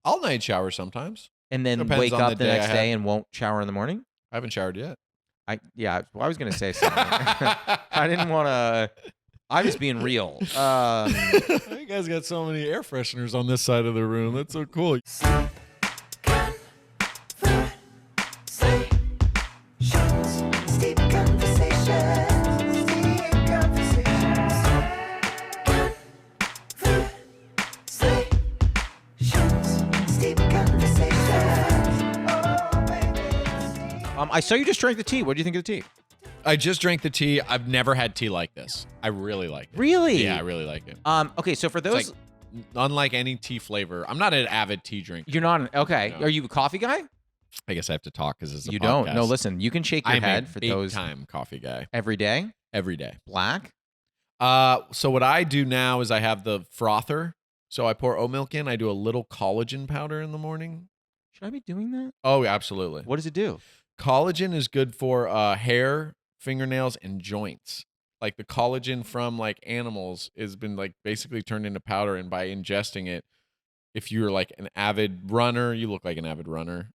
I'll night shower sometimes. And then Depends wake on up the the day next I day have. and won't shower in the morning? I haven't showered yet. I was going to say something. I didn't want to. I was being real. You guys got so many air fresheners on this side of the room. That's so cool. I saw you just drank the tea. What do you think of the tea? I just drank the tea. I've never had tea like this. I really like it. Really? Yeah, I really like it. Okay, so for those, It's like, unlike any tea flavor, I'm not an avid tea drinker. you're not okay. No. Are you a coffee guy? I guess I have to talk because it's a You podcast. don't. No, listen. You can shake your I'm head a for those big-time coffee guy. every day. Every day. Black. So what I do now is I have the frother. So I pour oat milk in. I do a little collagen powder in the morning. Should I be doing that? Oh, absolutely. What does it do? Collagen is good for hair, fingernails, and joints. Like the collagen from like animals has been like basically turned into powder, and by ingesting it, if you're like an avid runner, you look like an avid runner.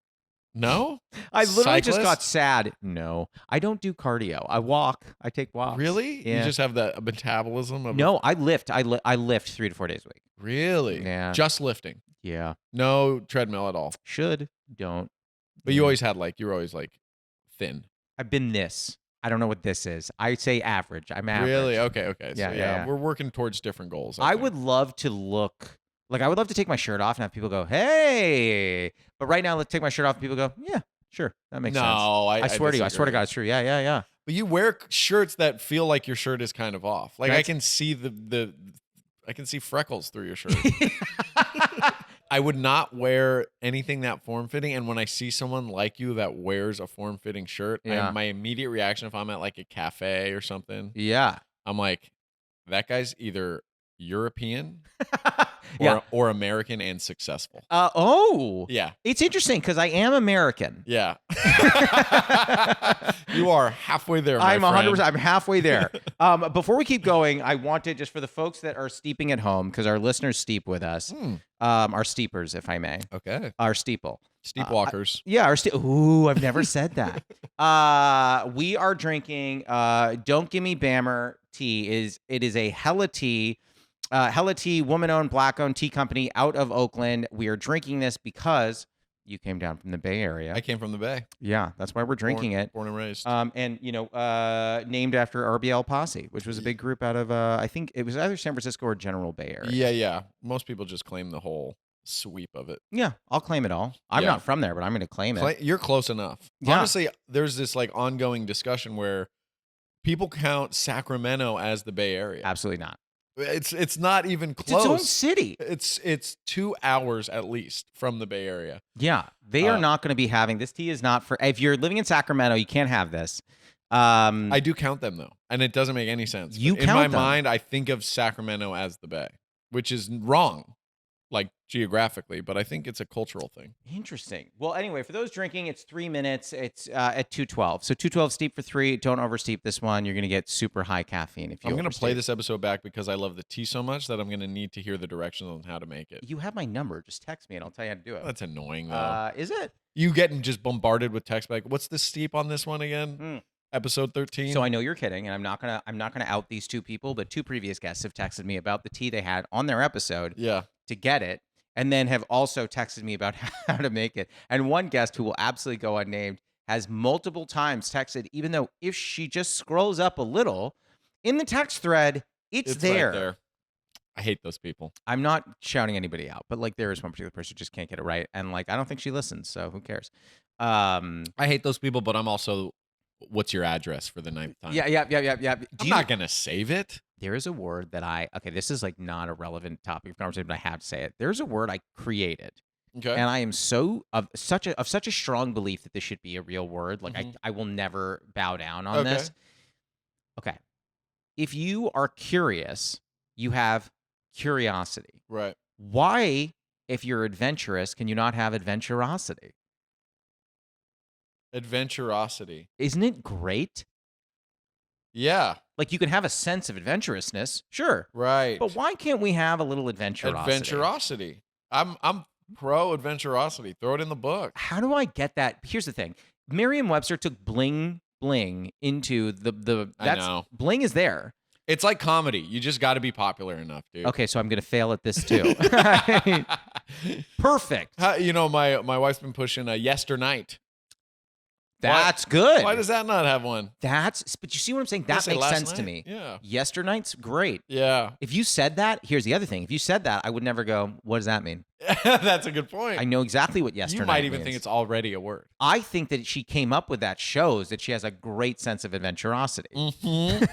No? I literally just Cyclist? got sad. No, I don't do cardio. I walk. I take walks. Really? Yeah. You just have the metabolism of No, I lift. I lift 3 to 4 days a week. Really? Yeah. Just lifting. Yeah. No treadmill at all. Should. Don't. But you always had like you're always like thin. I've been this. I don't know what this is. I say average. I'm average. Really? Okay. Yeah, So yeah, yeah. we're working towards different goals. I think. would love to look like I would love to take my shirt off and have people go, "Hey!" But right now, let's take my shirt off and people go, "Yeah, sure, that makes sense." No, I swear to you, I swear to disagree. God, it's true. Yeah, yeah, yeah. But you wear shirts that feel like your shirt is kind of off. Like I That's- can see I can see freckles through your shirt. I would not wear anything that form-fitting, and when I see someone like you that wears a form-fitting shirt, Yeah. my immediate reaction if I'm at like a cafe or something, Yeah. I'm like, that guy's either European Yeah. or American and successful. Oh. Yeah. It's interesting because I am American. Yeah. You are halfway there, my I'm friend. 100%. I'm halfway there. Before we keep going, I wanted just for the folks that are steeping at home, because our listeners steep with us, our steepers, if I may, Okay. our steeple. Steepwalkers. Yeah, our Ooh, I've never said that. We are drinking Don't Gimme Bammer tea. It is a Hella Tea. Hella Tea, woman-owned, black-owned tea company out of Oakland. We are drinking this because you came down from the Bay Area. I came from the Bay. Yeah, that's why we're drinking it. Born and raised. And named after RBL Posse, which was a big group out of I think it was either San Francisco or General Bay Area. Yeah. Most people just claim the whole sweep of it. Yeah, I'll claim it all. I'm Yeah. not from there, but I'm going to claim it. You're close enough. Yeah. Honestly, there's this like ongoing discussion where people count Sacramento as the Bay Area. Absolutely not. It's not even It's its own close. city. It's 2 hours at least from the Bay Area. Yeah, they are not going to be having this tea. Is not for if you're living in Sacramento, you can't have this. I do count them though, and it doesn't make any sense. You But in count my them. mind, I think of Sacramento as the Bay, which is wrong, like geographically, but I think it's a cultural thing. Interesting. Well, anyway, for those drinking, it's 3 minutes. It's at 212. So 212 steep for 3. Don't oversteep this one. You're going to get super high caffeine if you. I'm going to play oversteep. this episode back because I love the tea so much that I'm going to need to hear the directions on how to make it. You have my number. Just text me and I'll tell you how to do it. That's annoying though. Is it? You getting just bombarded with text like, what's the steep on this one again? Episode 13. So I know you're kidding, and I'm not gonna out these 2 people, but 2 previous guests have texted me about the tea they had on their episode Yeah. to get it, and then have also texted me about how to make it. And one guest who will absolutely go unnamed has multiple times texted, even though if she just scrolls up a little in the text thread, it's there. Right there. I hate those people. I'm not shouting anybody out, but like there is one particular person who just can't get it right, and like I don't think she listens, so who cares? I hate those people, but I'm also, what's your address for the 9th time? Yeah. I'm not going to save it. There is a word that this is like not a relevant topic of conversation, but I have to say it. There's a word I created. Okay. And I am of such a strong belief that this should be a real word. Like I will never bow down on this. Okay. If you are curious, you have curiosity. Right. Why, if you're adventurous, can you not have adventurosity? Adventurosity. Isn't it great? Yeah. Like you can have a sense of adventurousness, sure. Right. But why can't we have a little adventurosity? Adventurosity. I'm pro adventurosity. Throw it in the book. How do I get that? Here's the thing. Merriam-Webster took bling into the I know. bling is there. It's like comedy. You just got to be popular enough, dude. Okay, so I'm going to fail at this too. Perfect. You know, my wife's been pushing a yesternight. That's good. Why does that not have one? But you see what I'm saying? That makes sense to me. Yeah. Yesternight's great. Yeah. If you said that, here's the other thing. If you said that, I would never go, what does that mean? That's a good point. I know exactly what yesternight You might even means. think it's already a word. I think that she came up with that shows that she has a great sense of adventurosity. Mm-hmm.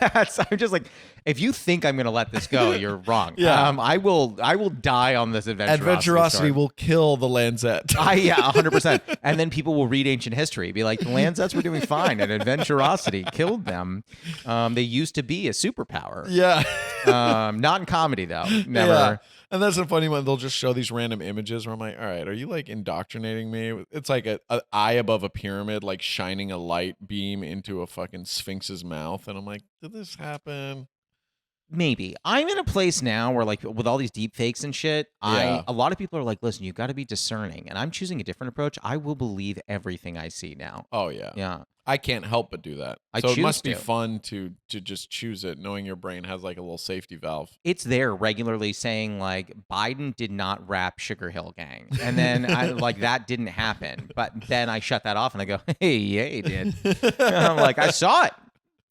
I'm just like, if you think I'm going to let this go, you're wrong. Yeah. I will die on this adventurosity story. will kill the Lanzet. Yeah, 100%. And then people will read ancient history, be like, the Lanzets were doing fine, and adventurosity killed them. They used to be a superpower. Yeah. Not in comedy though. Never. Yeah. And that's a funny one. They'll just show these random images where I'm like, all right, are you like indoctrinating me? It's like a eye above a pyramid, like shining a light beam into a fucking sphinx's mouth. And I'm like, did this happen? Maybe. I'm in a place now where, like, with all these deep fakes and shit, Yeah. a lot of people are like, listen, you got to be discerning. And I'm choosing a different approach. I will believe everything I see now. Oh, yeah. Yeah. I can't help but do that. I So it choose must be to. fun to just choose it, knowing your brain has like a little safety valve. It's there regularly saying, like, Biden did not rap Sugar Hill Gang. And then, that didn't happen. But then I shut that off and I go, hey, yeah, he did. And I'm like, I saw it.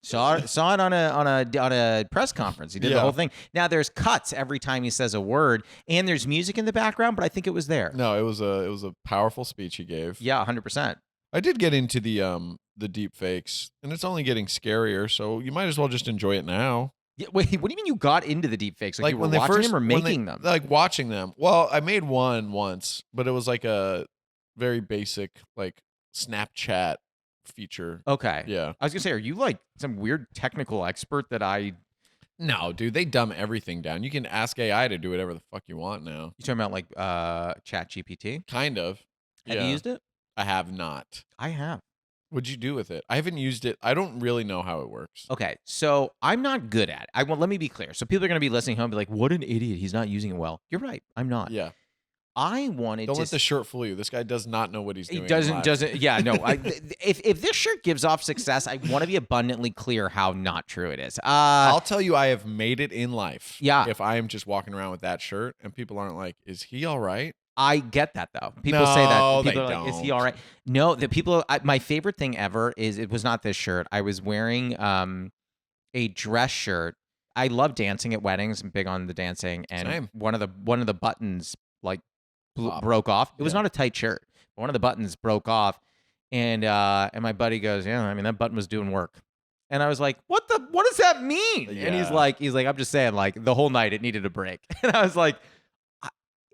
Saw it on a press conference. He did the whole thing. Now there's cuts every time he says a word, and there's music in the background, but I think it was there. No, it was a powerful speech he gave. Yeah, 100%. I did get into the deep fakes, and it's only getting scarier, so you might as well just enjoy it now. Yeah, wait, what do you mean you got into the deep fakes? Like you were when they watching first, them or when making them? Like watching them. Well, I made one once, but it was like a very basic like Snapchat feature. Okay. Yeah. I was gonna say, are you like some weird technical expert that I? No, dude, they dumb everything down. You can ask AI to do whatever the fuck you want now. You talking about like Chat GPT? Kind of. Have you used it? I have not. I have. What'd you do with it? I haven't used it. I don't really know how it works. Okay, so I'm not good at it. Let me be clear. So people are gonna be listening home and be like, "What an idiot! He's not using it well." You're right. I'm not. Yeah. I wanted Don't to. let the shirt fool you. This guy does not know what he's doing. He doesn't. Yeah, no. If this shirt gives off success, I want to be abundantly clear how not true it is. I'll tell you, I have made it in life. Yeah. If I am just walking around with that shirt and people aren't like, "Is he all right?" I get that though. People say No, that. People they are like, "Is he don't. all right?" No, the people. My favorite thing ever is it was not this shirt. I was wearing a dress shirt. I love dancing at weddings. I'm big on the dancing, and Same. one of the buttons like broke off. It was Yeah. not a tight shirt. But one of the buttons broke off, and my buddy goes, "Yeah, I mean that button was doing work." And I was like, "What does that mean?" And he's Yeah. like, "I'm just saying, like the whole night it needed a break." And I was like,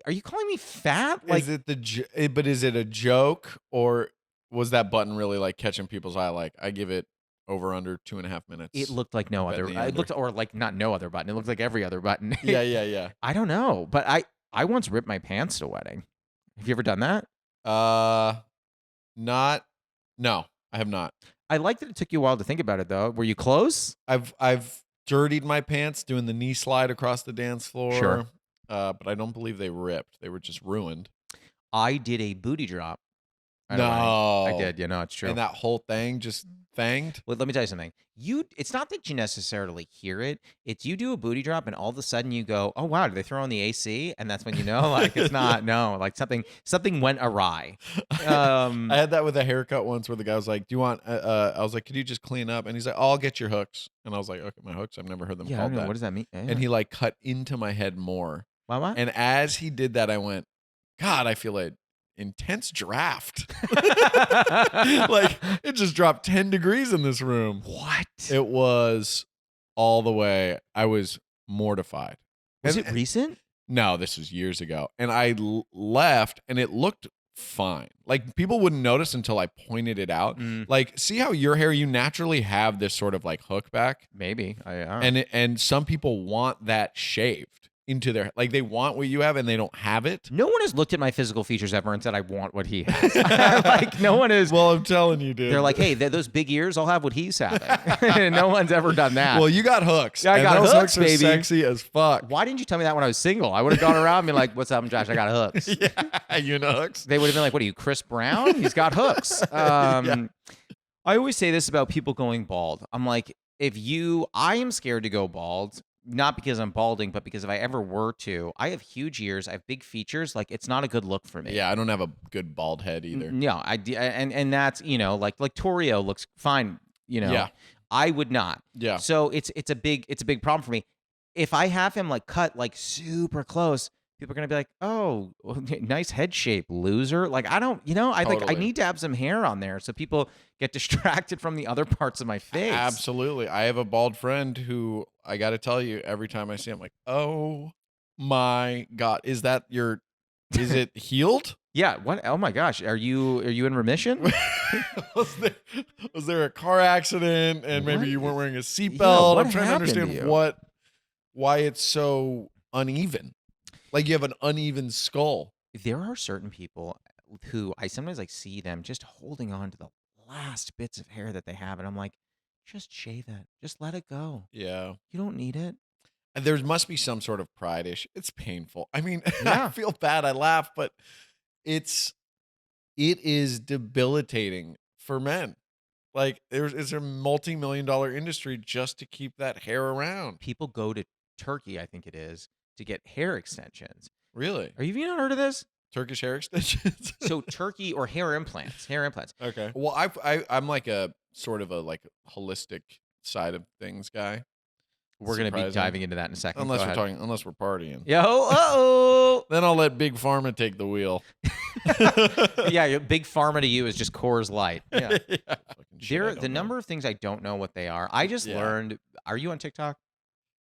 "Are you calling me fat?" Like, Is it but is it a joke, or was that button really like catching people's eye? Like, I give it over under 2.5 minutes. it looked like no Bet other. the It under. looked or like not no other button. It looked like every other button. Yeah. I don't know, but I once ripped my pants at a wedding. Have you ever done that? No, I have not. I like that it took you a while to think about it, though. Were you close? I've dirtied my pants doing the knee slide across the dance floor. Sure. But I don't believe they ripped. They were just ruined. I did a booty drop. at a No. wedding. I did. You know, it's true. And that whole thing just fanged. Well, let me tell you something. It's not that you necessarily hear it. It's you do a booty drop, and all of a sudden you go, "Oh wow, did they throw on the AC?" And that's when you know, like it's not no, like something went awry. I had that with a haircut once where the guy was like, "Do you want?" I was like, "Could you just clean up?" And he's like, "I'll get your hooks." And I was like, "Okay, my hooks. I've never heard them Yeah, I called don't know. that." What does that mean? And he like cut into my head more. What? And as he did that, I went, "God, I feel an intense draft." Like it just dropped 10 degrees in this room. What? It was all the way. I was mortified. Was And- it recent? No, this was years ago. And I left and it looked fine. Like people wouldn't notice until I pointed it out. Like, see how your hair, you naturally have this sort of like hook back? Maybe. And some people want that shaved. into their, like, they want what you have and they don't have it. No one has looked at my physical features ever and said, I want what he has. Like, no one is. Well, I'm telling you, dude. They're like, hey, those big ears, I'll have what he's having. No one's ever done that. Well, you got hooks. Yeah, I got those hooks, are baby. sexy as fuck. Why didn't you tell me that when I was single? I would have gone around and been like, what's up, Josh? I got hooks. Yeah, you know hooks. They would have been like, what are you, Chris Brown? He's got hooks. I always say this about people going bald. I'm like, I am scared to go bald. Not because I'm balding, but because if I ever were to, I have huge ears, I have big features. Like, it's not a good look for me. Yeah, I don't have a good bald head either. No, and that's, like Torio looks fine. Yeah. I would not. Yeah. So it's a big problem for me. If I have him like cut like super close, people are gonna be like, "Oh, nice head shape, loser." Like, I don't, I Totally. need to have some hair on there so people get distracted from the other parts of my face. Absolutely. I have a bald friend who, I got to tell you, every time I see him, like, oh my God, is it healed? Yeah. What? Oh my gosh. Are you in remission? was there a car accident and maybe What? you weren't wearing a seatbelt? Yeah, what I'm trying to happened to understand you? why it's so uneven. Like, you have an uneven skull. There are certain people who I sometimes like see them just holding on to the last bits of hair that they have, and I'm like, just shave it. Just let it go. Yeah. You don't need it. And there must be some sort of pride issue. It's painful. I mean, Yeah. I feel bad. I laugh, but it is debilitating for men. Like, it's a multi-million-dollar industry just to keep that hair around. People go to Turkey, I think it is, to get hair extensions. Really? Have you not heard of this? Turkish hair extensions? So Turkey or hair implants. Okay. Well, I'm like a sort of a like holistic side of things guy. We're going to be Surprising. diving into that in a second. Unless Go we're ahead. unless we're partying. Yo, uh-oh. Then I'll let Big Pharma take the wheel. Yeah, your big pharma to you is just Coors Light. Yeah. Fucking shit, I don't The know. number of things I don't know what they are. I just learned. Are you on TikTok?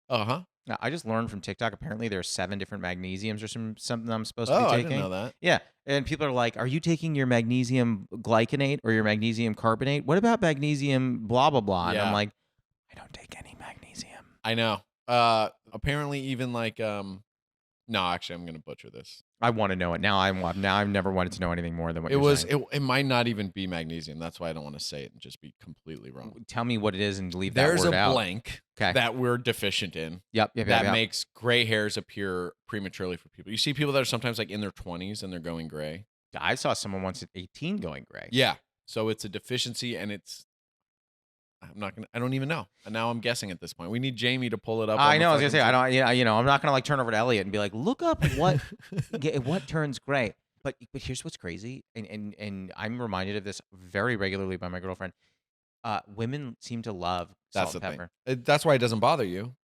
Uh-huh. No, I just learned from TikTok. Apparently, there are 7 different magnesiums or something I'm supposed to Oh, be I taking. didn't know that. Yeah, and people are like, "Are you taking your magnesium glycinate or your magnesium carbonate? What about magnesium blah blah blah?" And Yeah. I'm like, "I don't take any magnesium." I know. Apparently even like no, actually I'm gonna butcher this. I want to know it now. I've never wanted to know anything more than what you're saying. It might not even be magnesium. That's why I don't want to say it and just be completely wrong. Tell me what it is and leave There's that word a out. blank Okay. that we're deficient in Yep. that makes gray hairs appear prematurely for people. You see people that are sometimes like in their 20s and they're going gray. I saw someone once at 18 going gray. Yeah. So it's a deficiency and I don't even know. And now I'm guessing at this point. We need Jamie to pull it up. I know. I was gonna say I don't. Yeah. I'm not gonna like turn over to Elliot and be like, look up what turns gray. But here's what's crazy, and I'm reminded of this very regularly by my girlfriend. Women seem to love That's salt the and pepper. thing. That's why it doesn't bother you.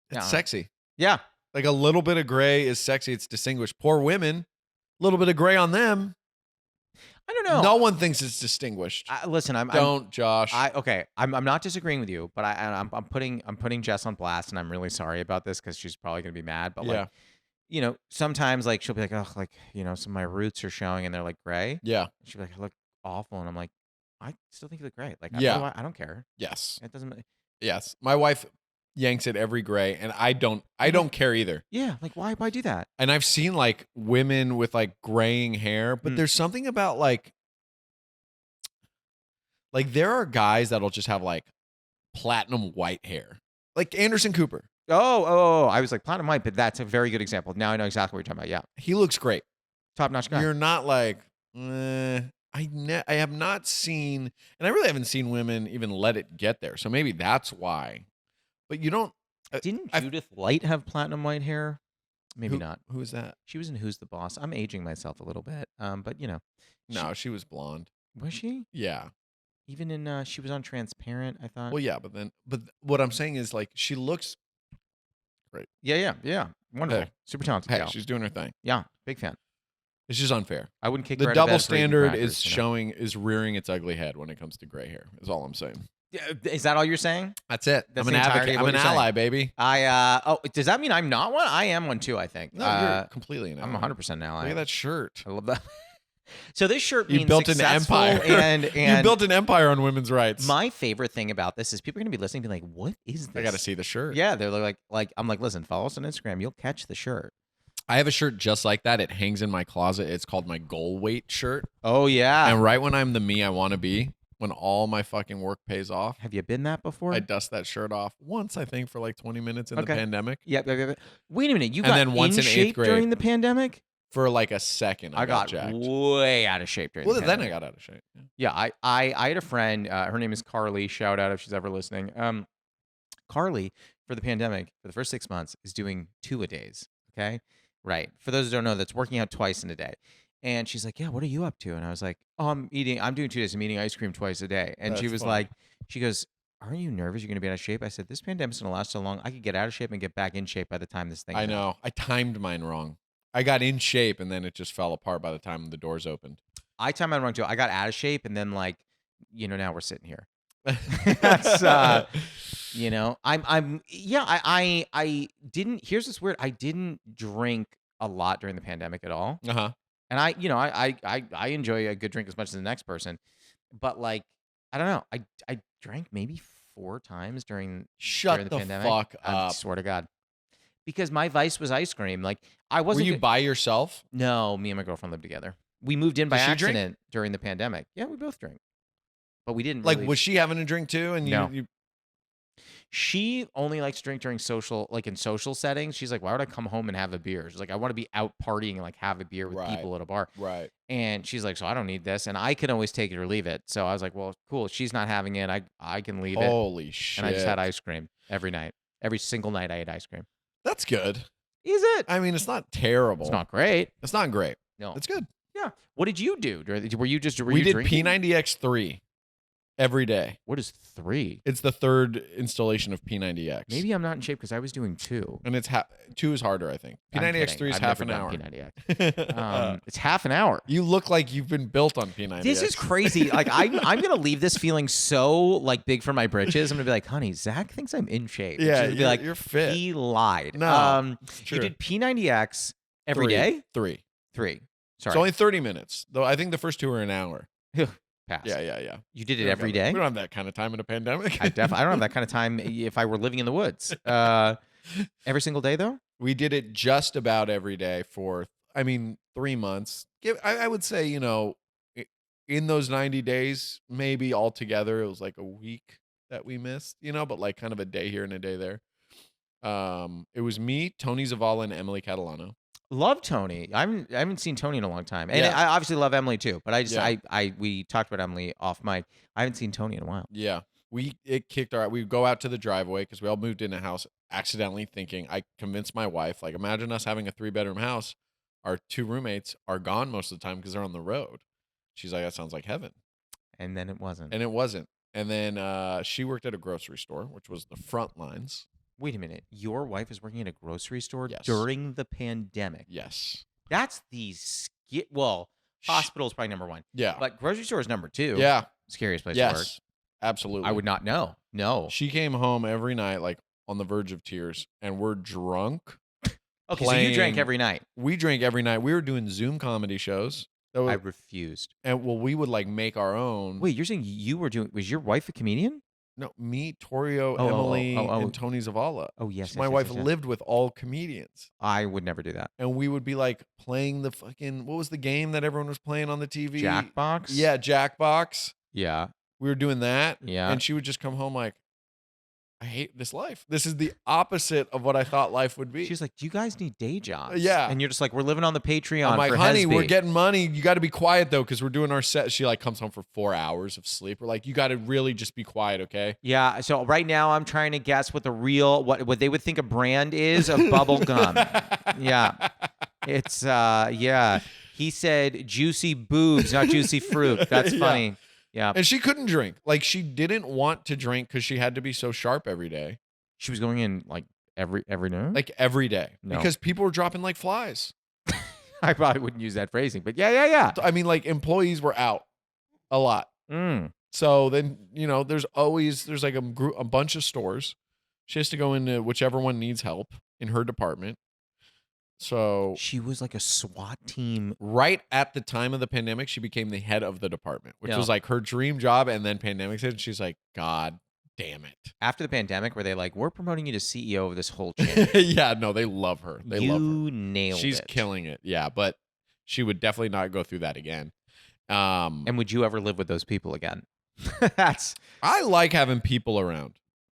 It's Yeah. sexy. Yeah. Like a little bit of gray is sexy. It's distinguished. Poor women, a little bit of gray on them. I don't know. No one thinks it's distinguished. Listen, Josh. I'm not disagreeing with you, but I'm putting Jess on blast, and I'm really sorry about this because she's probably gonna be mad. But Yeah. like, sometimes like she'll be like, oh, like some of my roots are showing, and they're like gray. Yeah. She'll be like, I look awful, and I'm like, I still think you look great. Like, Yeah. I don't care. Yes. It doesn't. Yes. My wife yanks at every gray, and I don't care either. Yeah, like why do that? And I've seen like women with like graying hair, but there's something about like there are guys that'll just have like platinum white hair, like Anderson Cooper. Oh, I was like platinum white, but that's a very good example. Now I know exactly what you're talking about. Yeah, He looks great. top notch guy. You're not like, I have not seen, and I really haven't seen women even let it get there. So maybe that's why. But you don't. Didn't Judith Light have platinum white hair? Maybe not. Who is that? She was in Who's the Boss. I'm aging myself a little bit. But No, she was blonde. was she? Yeah. Even in she was on Transparent, I thought. Well, yeah, but what I'm saying is like she looks great. Yeah. Wonderful. Hey. Super talented. Hey, gal. she's doing her thing. Yeah, big fan. It's just unfair. I wouldn't kick her The out of bed double for eating standard crackers, is rearing its ugly head when it comes to gray hair. Is all I'm saying. Yeah, is that all you're saying? That's it. That's I'm the an entirety advocate. of I'm what an you're ally, saying. baby. Does that mean I'm not one? I am one too, I think. No, you're completely an ally. I'm 100% an ally. Look at that shirt. I love that. So this shirt You means built an successful empire. and You built an empire on women's rights. my favorite thing about this is people are going to be listening, be like, "What is this?" I got to see the shirt. Yeah, they're like I'm like, listen, follow us on Instagram. You'll catch the shirt. I have a shirt just like that. It hangs in my closet. It's called my goal weight shirt. Oh yeah. And right when I'm the me I want to be, when all my fucking work pays off, Have you been that before? I dust that shirt off once, I think, for like 20 minutes in the pandemic. Yep. Wait a minute. You And got then once in in eighth shape grade. during the pandemic? For like a second, I got jacked. way out of shape during the Well, pandemic. then I got out of shape. Yeah, I had a friend. Her name is Carly. Shout out if she's ever listening. Carly, for the pandemic, for the first 6 months, is doing 2-a-days. Okay, right. For those who don't know, that's working out twice in a day. And she's like, "Yeah, what are you up to?" And I was like, "Oh, I'm doing 2 days. I'm eating ice cream twice a day." And she That's was funny. like, she goes, "Aren't you nervous? You're gonna be out of shape?" I said, "This pandemic's gonna last so long. I could get out of shape and get back in shape by the time this thing." I know. I timed mine wrong. I got in shape and then it just fell apart by the time the doors opened. I timed mine wrong too. I got out of shape, and then now we're sitting here. That's I didn't. Here's what's weird. I didn't drink a lot during the pandemic at all, Uh-huh. and I enjoy a good drink as much as the next person, but I don't know. I drank maybe 4 times during Shut the the pandemic. fuck I up. swear to God, because my vice was ice cream. I Were wasn't. you by yourself? No, me and my girlfriend lived together. We moved in by Does she drink? accident during the pandemic. Yeah, we both drink, but we didn't. Like, really, was she having a drink too? And No. you She only likes to drink during in social settings. She's like, why would I come home and have a beer? She's like, I want to be out partying and have a beer with Right. people at a bar. right. And she's like, so I don't need this. And I can always take it or leave it. So I was like, well, cool. She's not having it. I can leave it. Holy shit. And I just had ice cream every night. Every single night I had ice cream. That's good. Is it? I mean, it's not terrible. It's not great. It's not great. No. It's good. Yeah. What did you do? Were you We did drinking? P90X3 every day. What is 3? It's the third installation of P90X. Maybe I'm not in shape because I was doing 2. And it's 2 is harder, I think. I'm P90X3 kidding. is I've half never an done hour. P90X. It's half an hour. You look like you've been built on P90X. This is crazy. I'm gonna leave this feeling so big for my britches. I'm gonna be like, honey, Zach thinks I'm in shape. Yeah, She's gonna be like, you're fit. he lied. No, it's you true. did P90X every day? 3. 3. Sorry, It's only 30 minutes. Though I think the first 2 are an hour. pass. Yeah. You did We it don't every have that- day. We don't have that kind of time in a pandemic. I don't have that kind of time if I were living in the woods. Every single day though. We did it just about every day for, 3 months. I would say, in those 90 days, maybe altogether, it was like a week that we missed, but kind of a day here and a day there. It was me, Tony Zavala, and Emily Catalano. Love Tony. I haven't seen Tony in a long time, and Yeah. I obviously love Emily too. But Yeah. we talked about Emily off mic. I haven't seen Tony in a while. Yeah. It kicked we go out to the driveway because we all moved in a house accidentally thinking, I convinced my wife, imagine us having a 3-bedroom house. Our 2 roommates are gone most of the time because they're on the road. She's like, that sounds like heaven. And then it wasn't. And it wasn't. And then she worked at a grocery store, which was the front lines. Wait a minute. Your wife is working at a grocery store Yes. during the pandemic. Yes. That's the hospital is probably number 1, Yeah. but grocery store is number 2. Yeah. Scariest place to work. Yes. Absolutely. I would not know. No. She came home every night, on the verge of tears, and we're drunk. Okay, so you drank playing- every night. We drank every night. We were doing Zoom comedy shows. That I was, refused. and we would make our own. Wait, you're saying you were doing? Was your wife a comedian? No, me, Torio, Oh, Emily, oh. and Tony Zavala. Oh yes. So my yes, wife yes, yes. lived with all comedians. I would never do that. And we would be playing the fucking, what was the game that everyone was playing on the TV? JackBox. Yeah, JackBox. Yeah. We were doing that. Yeah. And she would just come home I hate this life. This is the opposite of what I thought life would be. She's like, "Do you guys need day jobs?" Yeah. And you're just like, "We're living on the Patreon." I'm like, for honey, Hesby." we're getting money. You got to be quiet though, because we're doing our set. She comes home for 4 hours of sleep. We're like, you got to really just be quiet, okay? Yeah. So right now, I'm trying to guess what the real what they would think a brand is of bubble gum. Yeah. It's yeah. He said juicy boobs, not juicy fruit. That's Yeah. funny. Yeah. And she couldn't drink. She didn't want to drink because she had to be so sharp every day. She was going in every night. Every day. No. Because people were dropping like flies. I probably wouldn't use that phrasing, but yeah. Employees were out a lot. Mm. So then, there's a bunch of stores. She has to go into whichever one needs help in her department. So She was like a SWAT team. right at the time of the pandemic, she became the head of the department, which Yeah. was like her dream job. And then pandemic hit, and she's like, God damn it. After the pandemic, were they like, we're promoting you to CEO of this whole chain? Yeah, no, they love her. They love her. You nailed it. She's killing it. Yeah, but she would definitely not go through that again. And would you ever live with those people again? That's. I like having people around.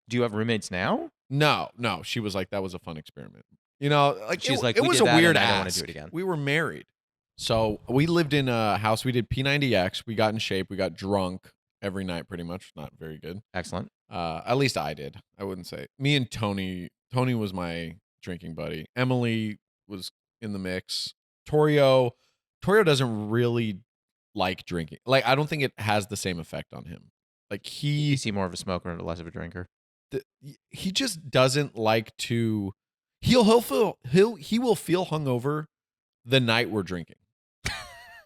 Do you have roommates now? No. She was like, that was a fun experiment. You know, like She's like, it we was did a that weird and I don't ask. wanna do it again. We were married. So we lived in a house. We did P90X. We got in shape. We got drunk every night pretty much. Not very good. Excellent. At least I did. I wouldn't say. Me and Tony was my drinking buddy. Emily was in the mix. Torio doesn't really like drinking. Like, I don't think it has the same effect on him. Like You see more of a smoker and less of a drinker. he just doesn't like to. He will feel hungover the night we're drinking.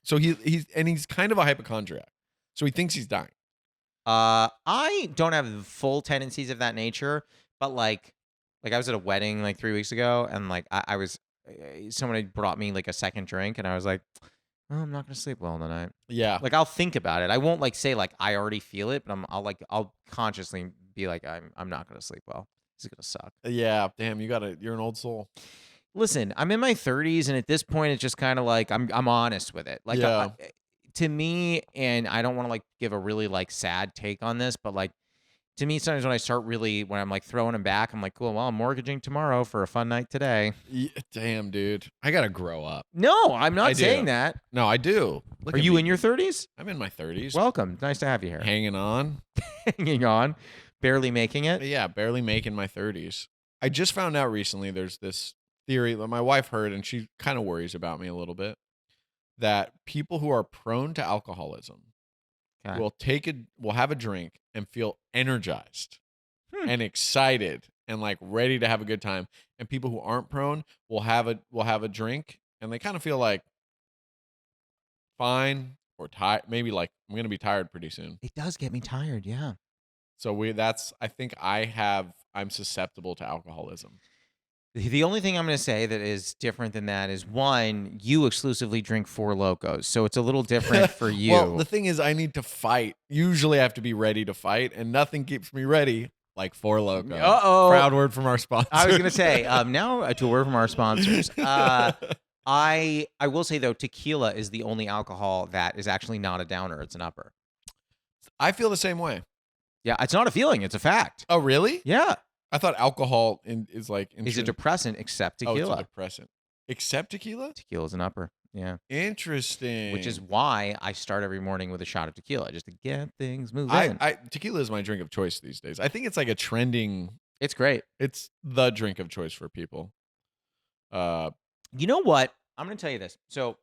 So he's kind of a hypochondriac. So he thinks he's dying. I don't have full tendencies of that nature, but like I was at a wedding like 3 weeks ago, and like I was, someone had brought me like a second drink, and I was like, oh, I'm not gonna sleep well tonight. Yeah. Like I'll think about it. I won't like say like I already feel it, but I'll consciously be like I'm not gonna sleep well. This is gonna suck. Yeah. Damn, you're an old soul. Listen, I'm in my 30s, and at this point, it's just kind of like I'm honest with it. Like, Yeah. to me, and I don't want to like give a really like sad take on this, but like to me, sometimes when I'm like throwing them back, I'm like, cool, well, I'm mortgaging tomorrow for a fun night today. Yeah, damn, dude, I gotta grow up. No, I'm I not do. saying that. No, I do. Look Are at you me. in your 30s? I'm in my 30s. Welcome. Nice to have you here. Hanging on. Hanging on, barely making it. Yeah, barely making my 30s. I just found out recently there's this theory that my wife heard, and she kind of worries about me a little bit, that people who are prone to alcoholism Okay. will have a drink and feel energized and excited and like ready to have a good time. And people who aren't prone will have a drink and they kind of feel like fine or tired. Maybe like I'm gonna be tired pretty soon. It does get me tired. Yeah. So I think I'm susceptible to alcoholism. The only thing I'm going to say that is different than that is, one, you exclusively drink Four Locos, so it's a little different for you. Well, the thing is, I need to fight. Usually, I have to be ready to fight, and nothing keeps me ready like Four Loko. Uh-oh. Proud word from our sponsor. I was going to say, now to a word from our sponsors. I will say, though, tequila is the only alcohol that is actually not a downer. It's an upper. I feel the same way. Yeah, it's not a feeling. It's a fact. Oh, really? Yeah. I thought alcohol is like... It's a depressant except tequila. Oh, it's a depressant. Except tequila? Tequila's an upper. Yeah. Interesting. Which is why I start every morning with a shot of tequila, just to get things moving. Tequila is my drink of choice these days. I think it's like a trending... It's great. It's the drink of choice for people. You know what? I'm going to tell you this. So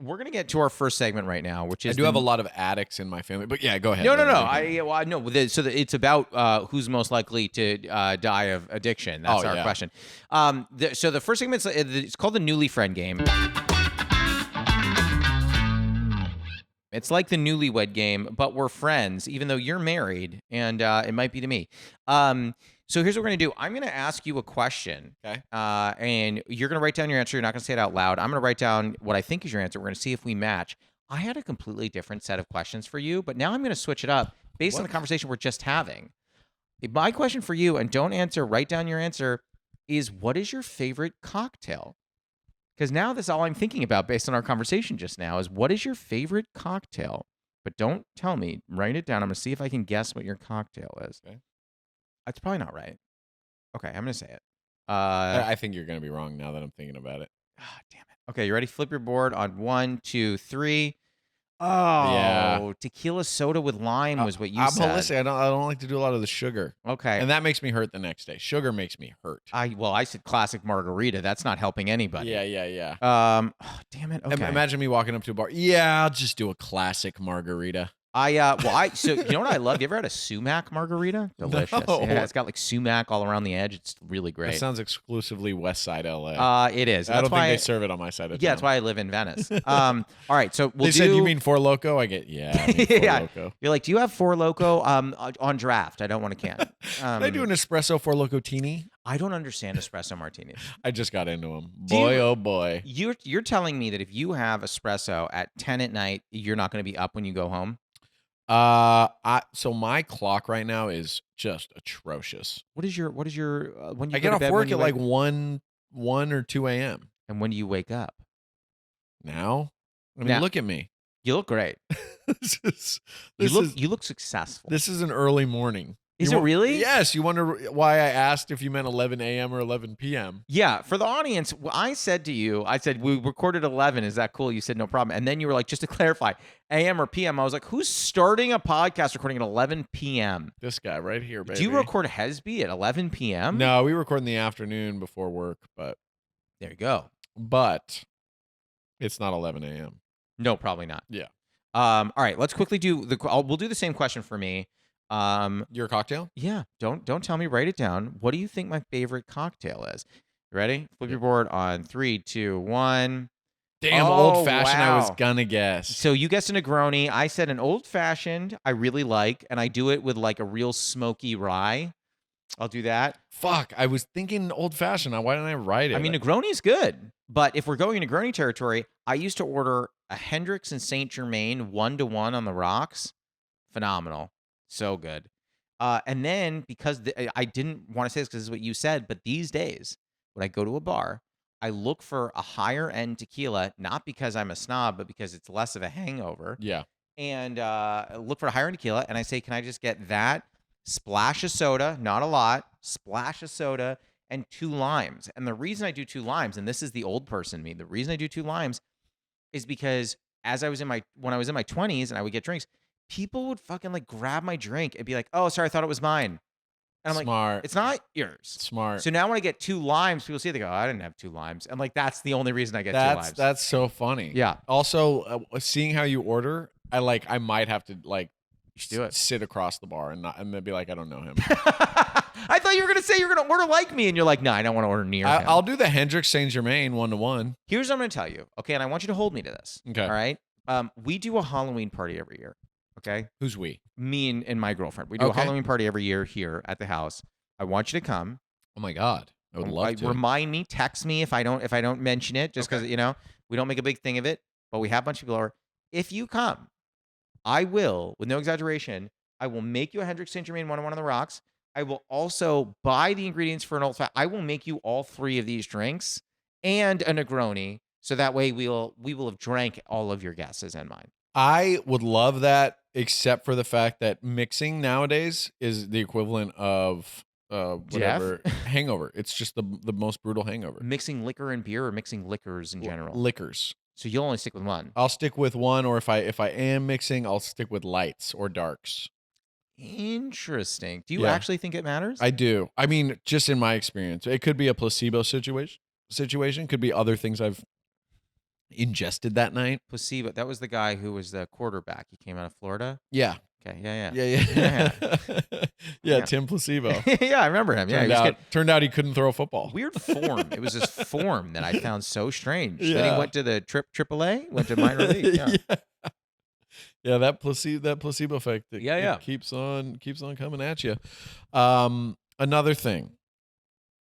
we're going to get to our first segment right now, which is... I do have a lot of addicts in my family, but yeah, go ahead. No. I know. It's about who's most likely to die of addiction. That's our question. So the first segment, it's called the Newly Friend game. It's like the Newlywed Game, but we're friends, even though you're married, and it might be to me. So here's what we're going to do. I'm going to ask you a question. Okay. And you're going to write down your answer. You're not going to say it out loud. I'm going to write down what I think is your answer. We're going to see if we match. I had a completely different set of questions for you, but now I'm going to switch it up based on the conversation we're just having. My question for you, and don't answer, write down your answer, is what is your favorite cocktail? Because now that's all I'm thinking about based on our conversation just now is what is your favorite cocktail? But don't tell me. Write it down. I'm going to see if I can guess what your cocktail is. Okay. That's probably not right. Okay, I'm going to say it. I think you're going to be wrong now that I'm thinking about it. Oh, damn it. Okay, you ready? Flip your board on 1, 2, 3. Oh, yeah. Tequila soda with lime was what you said. Listen, I don't like to do a lot of the sugar. Okay. And that makes me hurt the next day. Sugar makes me hurt. I said classic margarita. That's not helping anybody. Yeah. Oh, damn it. Okay. Imagine me walking up to a bar. Yeah, I'll just do a classic margarita. So you know what I love? You ever had a sumac margarita? Delicious. No. Yeah, it's got like sumac all around the edge. It's really great. That sounds exclusively West Side LA. It is. I don't think they serve it on my side of town. Yeah, that's why I live in Venice. All right, so They said you mean Four Loko? I get I mean Four Loko. You're like, do you have Four Loko on draft? I don't want a can. Can I do an espresso for Locotini? I don't understand espresso martinis. I just got into them. Boy, oh boy. You're telling me that if you have espresso at 10 at night, you're not going to be up when you go home? So my clock right now is just atrocious. What is your when you I go get to off bed, work when you at like wake- 1 or 2 a.m. and when do you wake up? Now? I mean, Now- look at me. You look great. This You look successful. This is an early morning. Is it really? Yes. You wonder why I asked if you meant 11 a.m. or 11 p.m. Yeah, for the audience, I said to you, we recorded 11. Is that cool? You said no problem. And then you were like, just to clarify, AM or PM. I was like, who's starting a podcast recording at 11 p.m.? This guy right here, baby. Do you record Hesby at 11 p.m.? No, we record in the afternoon before work, but There you go. it's not 11 a.m. No, probably not. Yeah. All right, let's quickly do we'll do the same question for me. Your cocktail? Yeah, don't tell me, write it down. What do you think my favorite cocktail is? You ready? Flip your board on 3, 2, 1. Damn, Oh, old fashioned. I was wow. gonna guess. So you guessed a Negroni. I said an old fashioned. I really like, and I do it with like a real smoky rye. I'll do that. Fuck, I was thinking old fashioned. Why didn't I write it? I mean, Negroni's good, but if we're going into Negroni territory, I used to order a Hendrix and Saint Germain 1-to-1 on the rocks. Phenomenal, so good. And then because I didn't want to say this because this is what you said, but these days when I go to a bar, I look for a higher end tequila, not because I'm a snob, but because it's less of a hangover. yeah. And look for a higher end tequila, and I say, can I just get that? Splash of soda, not a lot, splash of soda, and 2 limes. And the reason I do 2 limes, and this is the old person me, the reason I do 2 limes is because when I was in my 20s and I would get drinks, people would fucking like grab my drink and be like, "Oh, sorry, I thought it was mine." And I'm like, Smart. "It's not yours." Smart. So now when I get 2 limes, people see it, they go, "I didn't have 2 limes." And like that's the only reason I get 2 limes. That's so funny. Yeah. Also, seeing how you order, I might have to like do it. sit across the bar and then be like, I don't know him. I thought you were gonna say you're gonna order like me, and you're like, "No, I don't want to order near him." I'll do the Hendrix Saint Germain 1-to-1. Here's what I'm going to tell you, okay? And I want you to hold me to this. Okay. All right? We do a Halloween party every year, okay? Who's we? Me and my girlfriend. We do a Okay. Halloween party every year here at the house. I want you to come. Oh my god, I would love to. Remind me, text me if I don't mention it, just because we don't make a big thing of it. But we have a bunch of people over. If you come, I will, with no exaggeration, I will make you a Hendrix Saint Germain 1-to-1 on the rocks. I will also buy the ingredients for an old fashioned. I will make you all 3 of these drinks and a Negroni, so that way we will have drank all of your guesses and mine. I would love that, except for the fact that mixing nowadays is the equivalent of whatever hangover. It's just the most brutal hangover. Mixing liquor and beer, or mixing liquors in general. Liquors. So you'll only stick with one. I'll stick with one, or if I am mixing, I'll stick with lights or darks. Interesting. Do you Yeah. actually think it matters? I do. I mean, just in my experience, it could be a placebo situation. Could be other things I've ingested that night. Placebo. That was the guy who was the quarterback. He came out of Florida. Yeah. Okay. Yeah. Yeah. Yeah. Tim Placebo. Yeah, I remember him. Yeah. Turned out he couldn't throw a football. Weird form. It was this form that I found so strange. Then Yeah. he went to the AAA, went to minor league. Yeah. Yeah, that placebo effect. It keeps on coming at you. Another thing,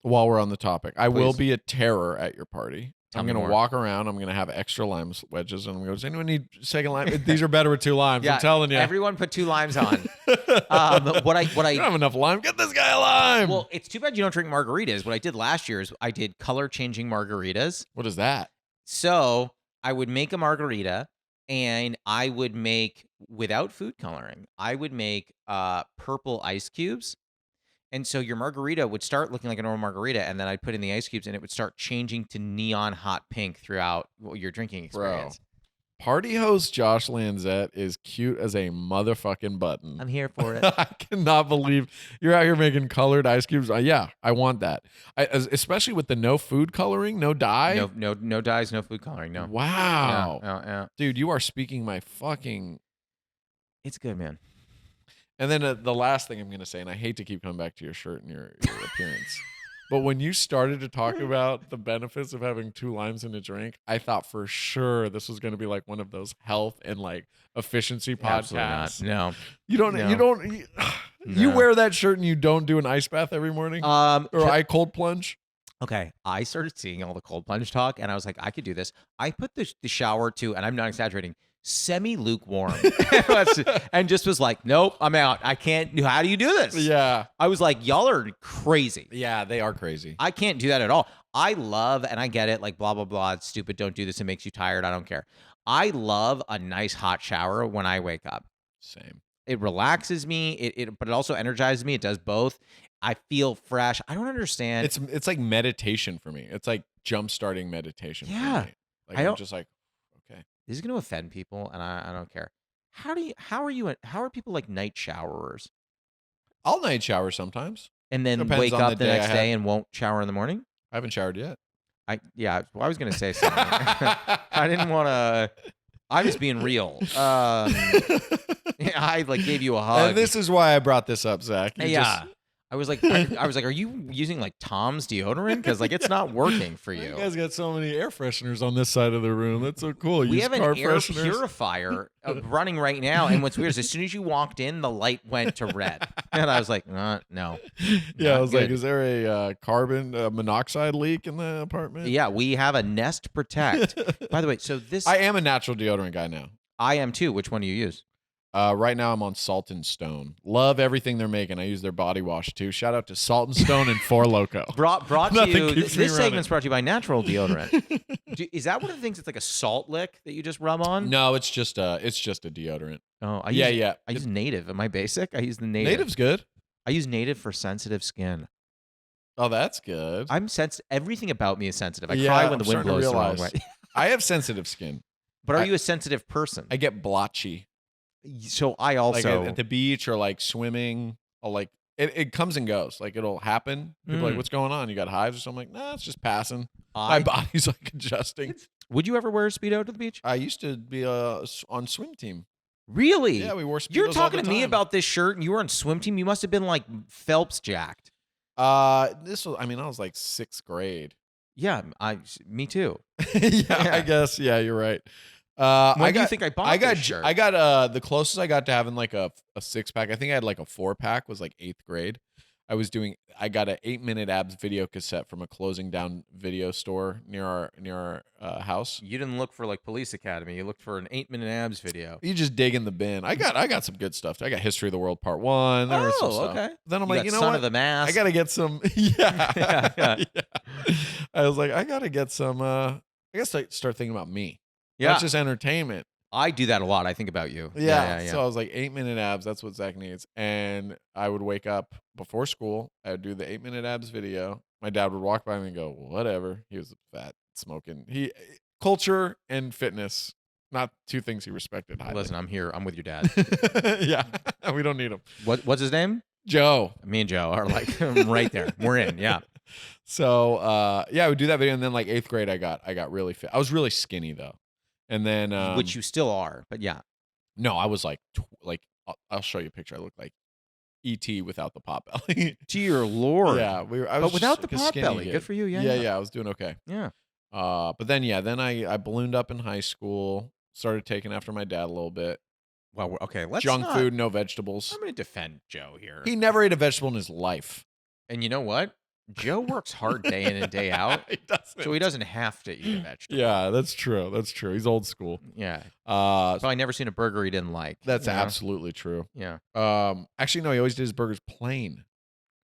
while we're on the topic, I will be a terror at your party. I'm going to walk around. I'm going to have extra lime wedges, and I'm going to say, anyone need second lime? These are better with 2 limes. I'm telling you. Everyone put 2 limes on. What I you don't have enough lime. Get this guy a lime. Well, it's too bad you don't drink margaritas. What I did last year is I did color changing margaritas. What is that? So I would make a margarita, and I would make, without food coloring, I would make purple ice cubes. And so your margarita would start looking like a normal margarita, and then I'd put in the ice cubes, and it would start changing to neon hot pink throughout your drinking experience. Party host Josh Lanzet is cute as a motherfucking button. I'm here for it. I cannot believe you're out here making colored ice cubes. Yeah, I want that. Especially with the no food coloring, no dye. No dyes, no food coloring. No. Wow. Yeah. Dude, you are speaking my fucking. It's good, man. And then the last thing I'm going to say, and I hate to keep coming back to your shirt and your appearance, but when you started to talk about the benefits of having 2 limes in a drink, I thought for sure this was going to be like one of those health and like efficiency podcasts. Absolutely not. No. You don't. You No. wear that shirt and you don't do an ice bath every morning? Or I cold plunge? Okay, I started seeing all the cold plunge talk, and I was like, I could do this. I put the shower to, and I'm not exaggerating, semi-lukewarm, and just was like, nope, I'm out. I can't. How do you do this? Yeah. I was like, y'all are crazy. Yeah, they are crazy. I can't do that at all. I love, and I get it, like blah, blah, blah, it's stupid, don't do this, it makes you tired, I don't care. I love a nice hot shower when I wake up. Same. It relaxes me, but it also energizes me. It does both. I feel fresh. I don't understand. It's like meditation for me. It's like jump-starting meditation Yeah. for me. Like, I I'm don't- just like, okay. This is going to offend people, and I don't care. How are people like night showerers I'll night shower sometimes. and then Depends wake on up the the day I next had. day and won't shower in the morning? I haven't showered yet. I was going to say something. I didn't want to. I was being real. I like gave you a hug. And this is why I brought this up, Zach. You yeah. just- I was like, are you using like Tom's deodorant? Because like it's not working for You you. guys got so many air fresheners on this side of the room. That's so cool. We Use have an car air fresheners. purifier running right now, and what's weird is as soon as you walked in, the light went to red, and I was like, no. Yeah, I was like, good. is there a carbon monoxide leak in the apartment? Yeah, we have a Nest Protect. By the way, so this I am a natural deodorant guy now. I am too. Which one do you use? Right now I'm on Salt and Stone. Love everything they're making. I use their body wash too. Shout out to Salt and Stone and Four Loco. Brought to Nothing you. keeps me This running. segment's brought to you by Natural Deodorant. Is that one of the things that's like a salt lick that you just rub on? No, it's just a deodorant. Oh, I use Native. Am I basic? I use the Native. Native's good. I use Native for sensitive skin. Oh, that's good. I'm sensitive. Everything about me is sensitive. I Yeah, cry when the I'm wind starting to blows the wrong realize. way. I have sensitive skin. But are you a sensitive person? I get blotchy. So I Like also at the beach or like swimming. I'll like it comes and goes. Like it'll happen. People are like, what's going on? You got hives or something? Like, nah, it's just passing. My body's like adjusting. Would you ever wear a Speedo to the beach? I used to be on swim team. Really? Yeah, we wore Speedos You're all talking the to me time. about this shirt, and you were on swim team. You must have been like Phelps jacked. This was. I mean, I was like 6th grade. Yeah, me too. I guess. Yeah, you're right. When do you think I bought this shirt? I got the closest I got to having like a 6-pack. I think I had like a 4-pack was like 8th grade. I got an 8-minute abs video cassette from a closing down video store near our house. You didn't look for like Police Academy. You looked for an 8-minute abs video. You just dig in the bin. I got some good stuff. I got History of the World Part 1. There was some stuff. Okay. Then I'm You like, got you know Son what? of the Mask. I gotta get some. Yeah. Yeah. I was like, I gotta get some. I guess I start thinking about me. Yeah. Not just entertainment. I do that a lot. I think about you. Yeah. So I was like, 8-minute abs. That's what Zach needs. And I would wake up before school. I would do the 8-minute abs video. My dad would walk by me and go, whatever. He was fat, smoking. Culture and fitness, not two things he respected highly. Listen, I'm here. I'm with your dad. Yeah. We don't need him. What's his name? Joe. Me and Joe are like right there. We're in. Yeah. So I would do that video, and then like 8th grade, I got really fit. I was really skinny though, and then Which you still are, but yeah. no, I was like I'll show you a picture. I look like E.T. without the pot belly. Dear Lord. Yeah, I was But without just the like a pot skinny belly. kid. Good for you. Yeah, I was doing okay. Yeah. But then I ballooned up in high school. Started taking after my dad a little bit. Well, okay. Let's Junk not- food, no vegetables. I'm going to defend Joe here. He never ate a vegetable in his life. And you know what? Joe works hard day in and day out, He doesn't. so he doesn't have to eat a vegetable. Yeah, that's true. That's true. He's old school. Yeah. So Probably never seen a burger he didn't like. that's you know? absolutely true. Yeah. Actually, no, he always did his burgers plain.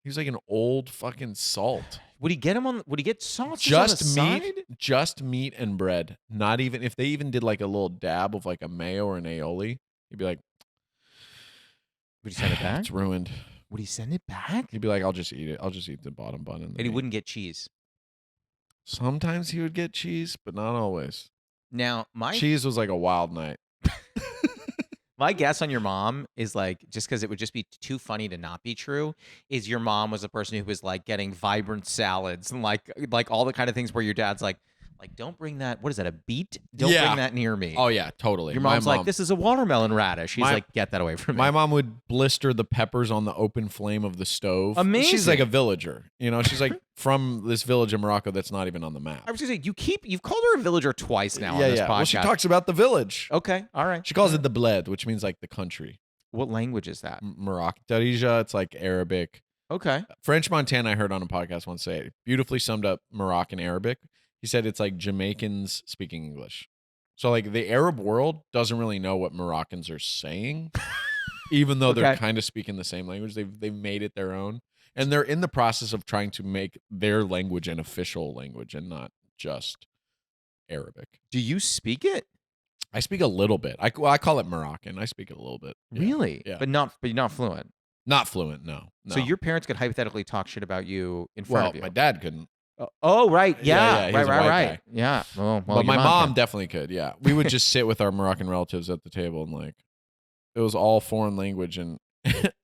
He was like an old fucking salt. Would he get sauce Just on the meat, side? just meat and bread. Not even if they even did like a little dab of like a mayo or an aioli, he'd be like, Would he send it back? "It's ruined." Would he send it back? He'd be like, "I'll just eat it. I'll just eat the bottom bun." And he wouldn't get cheese. Sometimes he would get cheese, but not always. Now, Cheese was like a wild night. my guess on your mom is like, just because it would just be too funny to not be true, is your mom was a person who was like getting vibrant salads and like all the kind of things where your dad's like, don't bring that. What is that? A beet? Don't Yeah. bring that near me. Oh yeah, totally. Your My mom's like, this is a watermelon radish. He's My- like, get that away from me. My mom would blister the peppers on the open flame of the stove. She's Amazing. like a villager. You know, she's like from this village in Morocco that's not even on the map. I was gonna say, you've called her a villager twice now on this podcast. Well, she talks about the village. Okay, all right. She calls it the bled, which means like the country. What language is that? Moroccan. Darija, it's like Arabic. Okay. French Montana, I heard on a podcast once say it beautifully summed up Moroccan Arabic. He said it's like Jamaicans speaking English. So like the Arab world doesn't really know what Moroccans are saying, even though they're kind of speaking the same language. They've made it their own, and they're in the process of trying to make their language an official language and not just Arabic. Do you speak it? I speak a little bit. I call it Moroccan. I speak it a little bit. Yeah. Really? Yeah. But you're not fluent. Not fluent, no. So your parents could hypothetically talk shit about you in front of you. My dad couldn't. Oh, right. Yeah. He's a white guy. Yeah. Well, but my mom definitely could. Yeah. We would just sit with our Moroccan relatives at the table and like, it was all foreign language. And,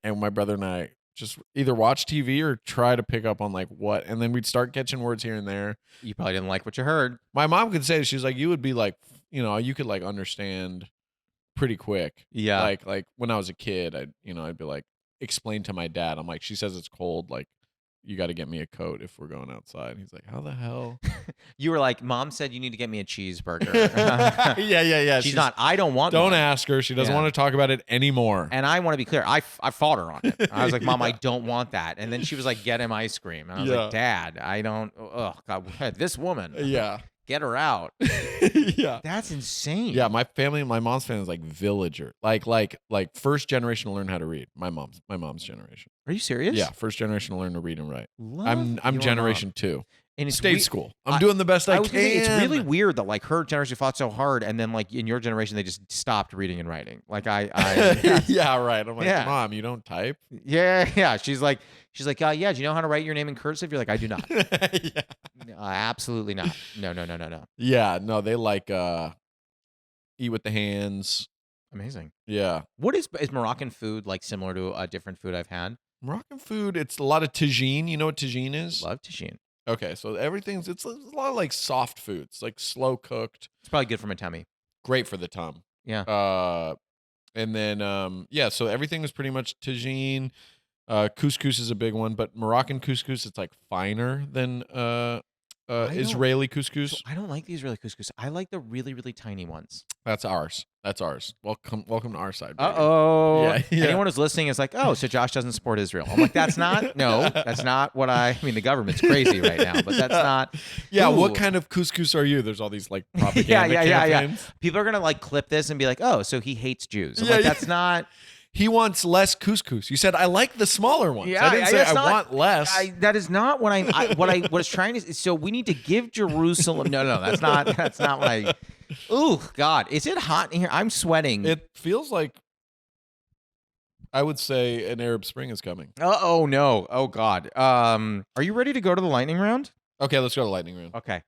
and my brother and I just either watch TV or try to pick up on like what. And then we'd start catching words here and there. You probably didn't like what you heard. My mom could say, she's like, you would be like, you could like understand pretty quick. Yeah. Like when I was a kid, I'd be like, explain to my dad. I'm like, she says it's cold. Like, you got to get me a coat if we're going outside. He's like, how the hell? You were like, Mom said you need to get me a cheeseburger. Yeah. She's not. I don't want. Don't one. ask her. She doesn't want to talk about it anymore. And I want to be clear. I fought her on it. I was like, Mom, I don't want that. And then she was like, get him ice cream. And I was like, Dad, I don't. Oh God, this woman. Yeah. Get her out. Yeah. That's insane. Yeah, my mom's family is like villager. Like first generation to learn how to read. My mom's generation. Are you serious? Yeah, first generation to learn to read and write. Love I'm generation 2. And it's state school. I'm doing the best I can. It's really weird that like her generation fought so hard, and then like in your generation they just stopped reading and writing. Like I yeah, right. I'm like, Mom, you don't type? Yeah. She's like, yeah. Do you know how to write your name in cursive? You're like, I do not. Yeah. No, absolutely not. No. Yeah, no. They like eat with the hands. Amazing. Yeah. What is Moroccan food like similar to a different food I've had? Moroccan food, it's a lot of tagine. You know what tagine is? Love tagine. Okay, so it's a lot of like soft foods, like slow cooked. It's probably good for my tummy. Great for the tum. Yeah. And then so everything was pretty much tagine. Couscous is a big one, but Moroccan couscous, it's like finer than Israeli couscous. So I don't like the Israeli couscous. I like the really, really tiny ones. That's ours. Welcome to our side. Yeah. Anyone who's listening is like, oh, so Josh doesn't support Israel. I'm like, that's not what I mean, the government's crazy right now, but that's not. Yeah. Ooh. What kind of couscous are you? There's all these like propaganda campaigns. Yeah. People are going to like clip this and be like, oh, so he hates Jews. I'm like, that's not. He wants less couscous. You said I like the smaller ones. Yeah, I didn't say I want less. That is not what what I was trying to. So we need to give Jerusalem. No, that's not what I. Ooh, God, is it hot in here? I'm sweating. It feels like I would say an Arab Spring is coming. Oh no! Oh God. Are you ready to go to the lightning round? Okay, let's go to the lightning round. Okay.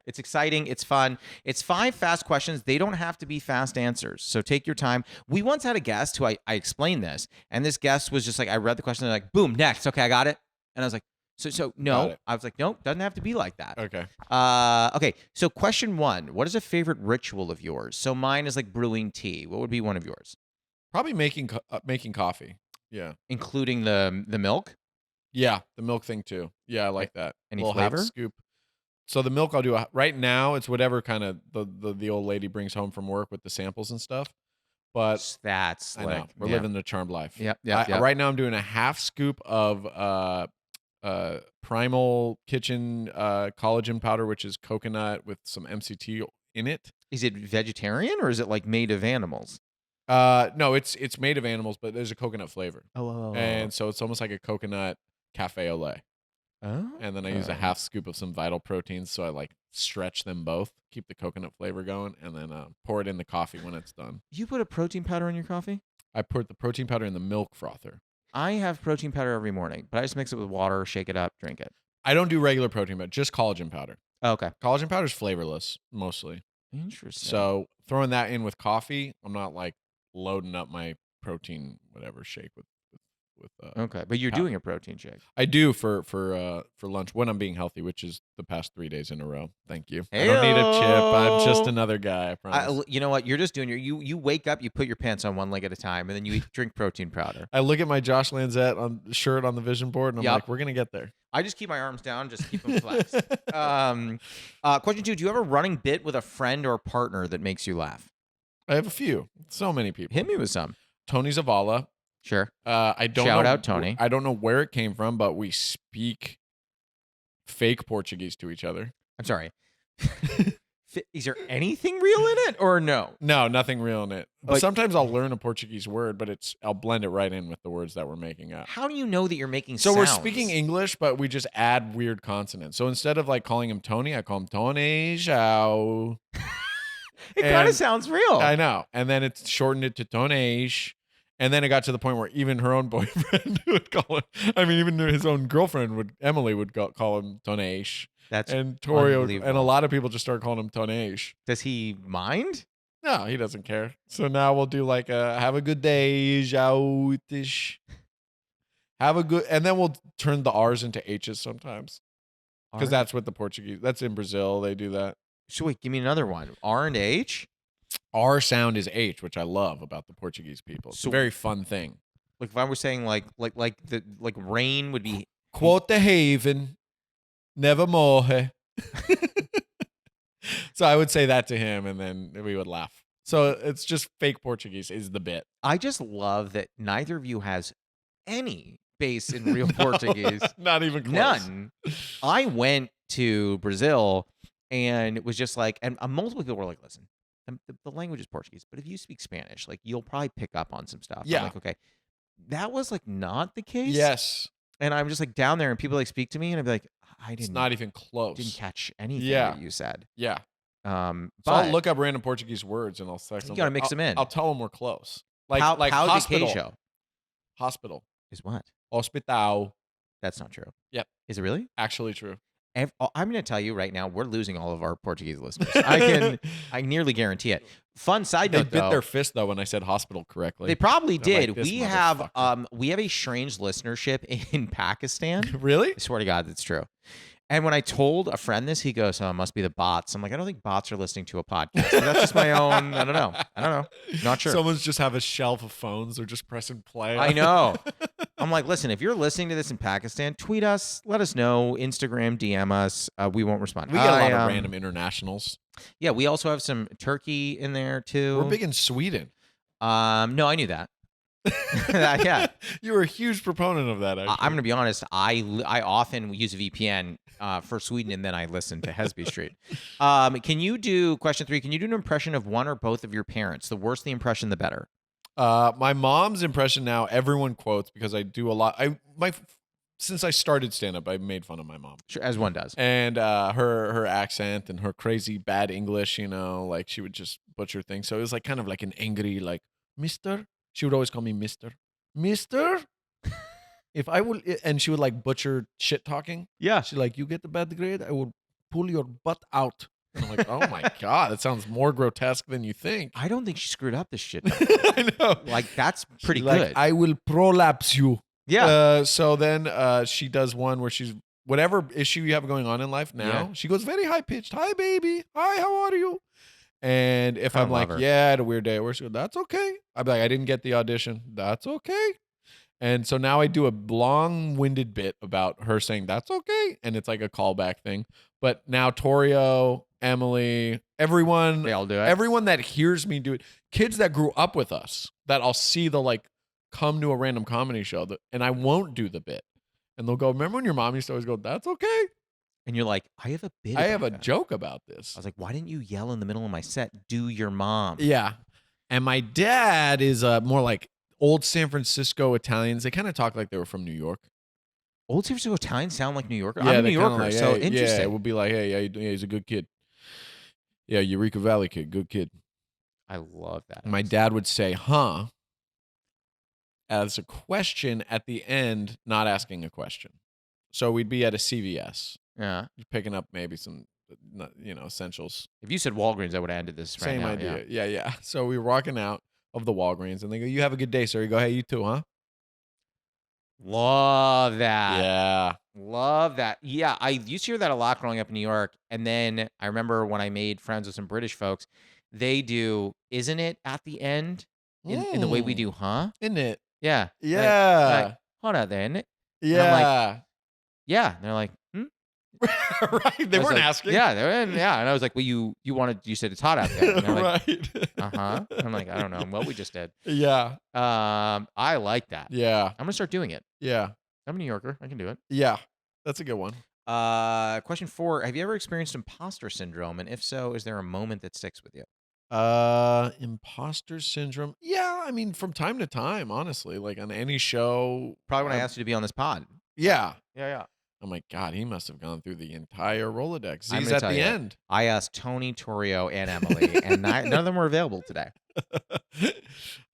It's exciting. It's fun. It's 5 fast questions. They don't have to be fast answers. So take your time. We once had a guest who I explained this, and this guest was just like, I read the question, and they're like, boom, next. Okay, I got it. And I was like, so no. I was like, nope, doesn't have to be like that. Okay. Okay. So question 1, what is a favorite ritual of yours? So mine is like brewing tea. What would be one of yours? Probably making coffee. Yeah. Including the milk? Yeah, the milk thing too. Yeah, I like that. Any flavor? Half scoop. So the milk I'll do right now. It's whatever kind of the old lady brings home from work with the samples and stuff. But that's I know we're living the charmed life. Yep. Right now I'm doing a half scoop of Primal Kitchen collagen powder, which is coconut with some MCT in it. Is it vegetarian or is it like made of animals? No, it's made of animals, but there's a coconut flavor. Oh. And so it's almost like a coconut cafe au lait. Oh. And then I use a half scoop of some vital proteins, so I like stretch them both, keep the coconut flavor going, and then pour it in the coffee when it's done. You put a protein powder in your coffee? I put the protein powder in the milk frother. I have protein powder every morning, but I just mix it with water, shake it up, drink it. I don't do regular protein powder, just collagen powder. Oh, okay. Collagen powder is flavorless, mostly. Interesting. So throwing that in with coffee, I'm not like loading up my protein whatever shake with okay, but you're doing a protein shake. I do for lunch when I'm being healthy, which is the past 3 days in a row. Thank you. Hey-o. I don't need a chip. I'm just another guy. I promise. You know what? You're just doing you wake up, you put your pants on one leg at a time, and then you drink protein powder. I look at my Josh Lanzet shirt on the vision board, and I'm like, we're gonna get there. I just keep my arms down, just keep them flexed. Question 2: do you have a running bit with a friend or partner that makes you laugh? I have a few. So many people. Hit me with some. Tony Zavala. Sure. I don't Shout know, out Tony. I don't know where it came from, but we speak fake Portuguese to each other. I'm sorry. Is there anything real in it or no? No, nothing real in it. But Like- sometimes I'll learn a Portuguese word, but I'll blend it right in with the words that we're making up. How do you know that you're making So sounds? we're speaking English, but we just add weird consonants. So instead of like calling him Tony, I call him Tony Zhao. It kind of sounds real. I know. And then it's shortened it to Tonish. And then it got to the point where even her own boyfriend would call him, even his own girlfriend Emily would call him Tonish. That's And Torio, unbelievable. and a lot of people just start calling him Tonish. Does he mind? No, he doesn't care. So now we'll do like have a good day, Zhaotish. Have a good, and then we'll turn the R's into H's sometimes. Because that's what the Portuguese, that's in Brazil, they do that. So wait, give me another one. R and H? R sound is H, which I love about the Portuguese people. It's So- a very fun thing. Like if I were saying like rain would be Quote the haven, never more. So I would say that to him, and then we would laugh. So it's just fake Portuguese is the bit. I just love that neither of you has any base in real Portuguese. Not even close. None. I went to Brazil and it was just like, and multiple people were like, listen, the language is Portuguese, but if you speak Spanish, like you'll probably pick up on some stuff. Yeah. I'm like, okay. That was like not the case. Yes. And I'm just like down there and people like speak to me and I'd be like, I It's didn't, not even close. didn't catch anything Yeah. that you said. Yeah. So So I'll look up random Portuguese words and I'll say You gotta mix them in. I'll tell them we're close. Like How like de hospital. queijo Hospital. is what? Hospital. That's not true. Yep. Is it really? Actually true. I'm going to tell you right now, we're losing all of our Portuguese listeners. I nearly guarantee it. Fun side They note, bit though. their fist though when I said hospital correctly. They probably They're like, did. "This We motherfucker." have a strange listenership in Pakistan. Really? I swear to God, that's true. And when I told a friend this, he goes, "Oh, it must be the bots." I'm like, I don't think bots are listening to a podcast. But that's just my own. I don't know. Not sure. Someone's just have a shelf of phones. They're just pressing play. I know. I'm like, listen, if you're listening to this in Pakistan, tweet us, let us know, Instagram, DM us. We won't respond. We get a lot of random internationals. Yeah, we also have some Turkey in there too. We're big in Sweden. No, I knew that. Yeah. You were a huge proponent of that. Actually. I'm going to be honest. I often use a VPN for Sweden, and then I listen to Hesby Street. Can you do question 3? Can you do an impression of one or both of your parents? The worse the impression, the better. My mom's impression now, everyone quotes because I do a lot. Since I started stand up, I made fun of my mom. Sure, as one does. And her accent and her crazy bad English, like she would just butcher things. So it was like kind of like an angry, like, Mister. She would always call me Mister. Mister? If I will, and she would like butcher shit talking. Yeah. She's like, you get the bad grade, I will pull your butt out. And I'm like, oh my God, that sounds more grotesque than you think. I don't think she screwed up this shit. I know. Like, that's pretty She's like, good. I will prolapse you. Yeah. So then she does one where she's, whatever issue you have going on in life now, she goes very high pitched. Hi, baby. Hi, how are you? And if I'm like, yeah, I had a weird day at work, she goes, that's okay. I'd be like, I didn't get the audition. That's okay. And so now I do a long-winded bit about her saying that's okay, and it's like a callback thing. But now Torio, Emily, everyone, They all do it. everyone that hears me do it, kids that grew up with us, that I'll see they'll like come to a random comedy show, and I won't do the bit, and they'll go, "Remember when your mom used to always go, that's okay." And you're like, I have a bit. I have a about that. joke about this. I was like, why didn't you yell in the middle of my set? Do your mom. Yeah, and my dad is more like old San Francisco Italians. They kind of talk like they were from New York. Old San Francisco Italians sound like New Yorker. Yeah, I'm a they New kinda Yorker, like, so hey, interesting. Yeah, it would be like, hey, yeah, he's a good kid. Yeah, Eureka Valley kid, good kid. I love that. My dad would say, huh, as a question at the end, not asking a question. So we'd be at a CVS, Yeah. picking up maybe some, essentials. If you said Walgreens, I would have ended this right Same now. idea. Yeah. So we were walking out of the Walgreens, and they go, you have a good day, sir. You go, hey, you too, huh? Love that. Yeah. Love that. Yeah, I used to hear that a lot growing up in New York. And then I remember when I made friends with some British folks, they do, isn't it at the end in the way we do, huh? Isn't it? Yeah. Yeah. Like, hold on then. Yeah. Yeah. And they're like, Right? They I was weren't like, asking. Yeah, and I was like, well, you said it's hot out there. And they're like, Right. I'm like, I don't know what we just did. Yeah. I like that. Yeah. I'm gonna start doing it. Yeah. I'm a New Yorker. I can do it. Yeah. That's a good one. Question 4: have you ever experienced imposter syndrome? And if so, is there a moment that sticks with you? Imposter syndrome. Yeah, I mean, from time to time, honestly, like on any show. Probably when I asked you to be on this pod. Yeah. Yeah. I'm like, God, he must have gone through the entire Rolodex. I'm He's gonna at tell the you, end. I asked Tony, Torio, and Emily, and none of them were available today.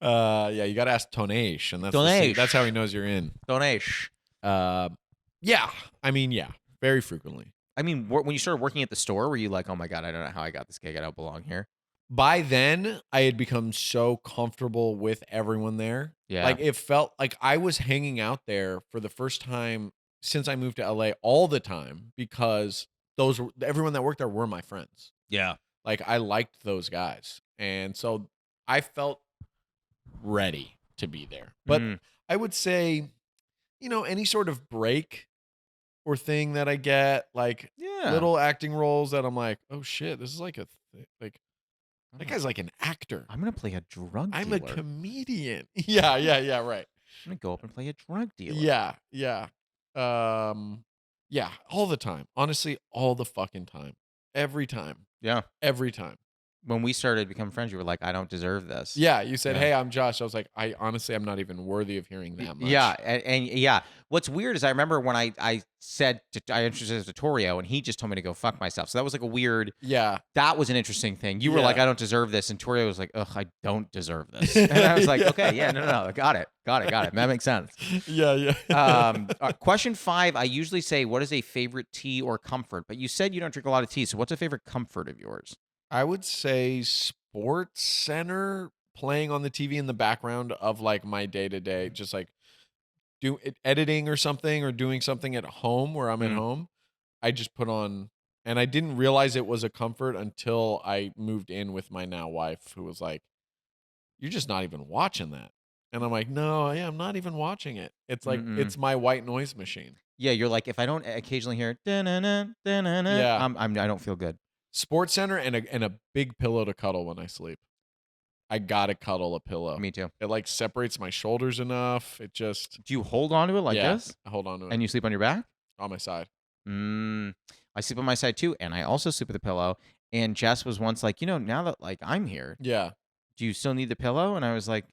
Yeah, you got to ask Tonesh, and Tonesh. that's how he knows you're in. Tonesh. Yeah, I mean, yeah, very frequently. I mean, when you started working at the store, were you like, oh my God, I don't know how I got this gig. I don't belong here. By then, I had become so comfortable with everyone there. Yeah. Like, it felt like I was hanging out there for the first time since I moved to LA all the time, because everyone that worked there were my friends. Yeah. Like, I liked those guys. And so I felt ready to be there. But I would say, any sort of break or thing that I get, like little acting roles that I'm like, oh shit, this is like that guy's like an actor. I'm going to play a drug dealer. I'm a comedian. Yeah, right. I'm going to go up and play a drug dealer. Yeah. Yeah, all the time. Honestly, all the fucking time. Every time. Yeah. Every time. When we started becoming friends, you were like, I don't deserve this. Yeah, you said, hey, I'm Josh. I was like, I'm not even worthy of hearing that much. Yeah, and yeah. What's weird is I remember when I introduced it to Torio, and he just told me to go fuck myself. So that was like a weird. Yeah. That was an interesting thing. You were like, I don't deserve this, and Torio was like, ugh, I don't deserve this. And I was like, okay, yeah, no, got it. That makes sense. Yeah. Question 5: I usually say, what is a favorite tea or comfort? But you said you don't drink a lot of tea, so what's a favorite comfort of yours? I would say Sports Center playing on the TV in the background of like my day to day, just like editing or something, or doing something at home where I'm at home. I just put on, and I didn't realize it was a comfort until I moved in with my now wife, who was like, "You're just not even watching that," and I'm like, "No, yeah, I'm not even watching it. It's like it's my white noise machine." Yeah, you're like, if I don't occasionally hear, I don't feel good. Sports Center and a big pillow to cuddle when I sleep. I gotta cuddle a pillow. Me too. It like separates my shoulders enough. It just. Do you hold on to it like this? I hold on to it. And you sleep on your back? On my side. I sleep on my side too, and I also sleep with a pillow. And Jess was once like, now that like I'm here, yeah, do you still need the pillow? And I was like,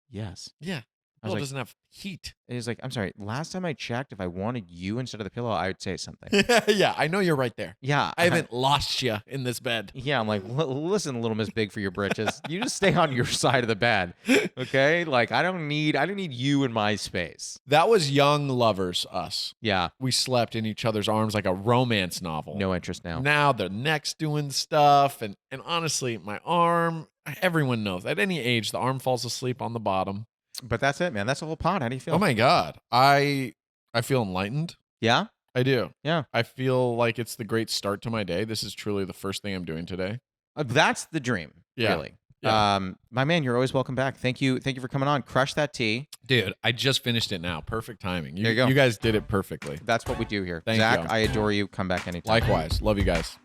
yes. Yeah. Pillow doesn't have heat. It was like, I'm sorry, last time I checked, if I wanted you instead of the pillow, I would say something. Yeah, I know you're right there. Yeah. I haven't lost you in this bed. Yeah, I'm like, listen, Little Miss Big for your britches. You just stay on your side of the bed. Okay? Like, I don't need you in my space. That was young lovers, us. Yeah. We slept in each other's arms like a romance novel. No interest now. Now the neck's doing stuff, and honestly, my arm, everyone knows. At any age, the arm falls asleep on the bottom. But that's it, man. That's the whole pod. How do you feel? Oh my God. I feel enlightened. Yeah? I do. Yeah. I feel like it's the great start to my day. This is truly the first thing I'm doing today. That's the dream. Yeah. Really. Yeah. My man, you're always welcome back. Thank you for coming on. Crush that tea. Dude, I just finished it now. Perfect timing. There you go. You guys did it perfectly. That's what we do here. Thank Zach, you. I adore you. Come back anytime. Likewise. Love you guys.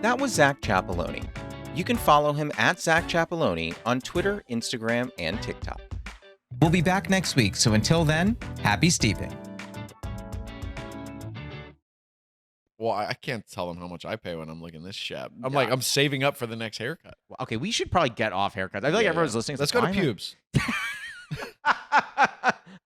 That was Zack Chapaloni. You can follow him at Zack Chapaloni on Twitter, Instagram, and TikTok. We'll be back next week, so until then, happy steeping. Well, I can't tell them how much I pay when I'm looking this shit. I'm saving up for the next haircut. Okay, we should probably get off haircuts. I feel like everyone's listening. Let's go to pubes.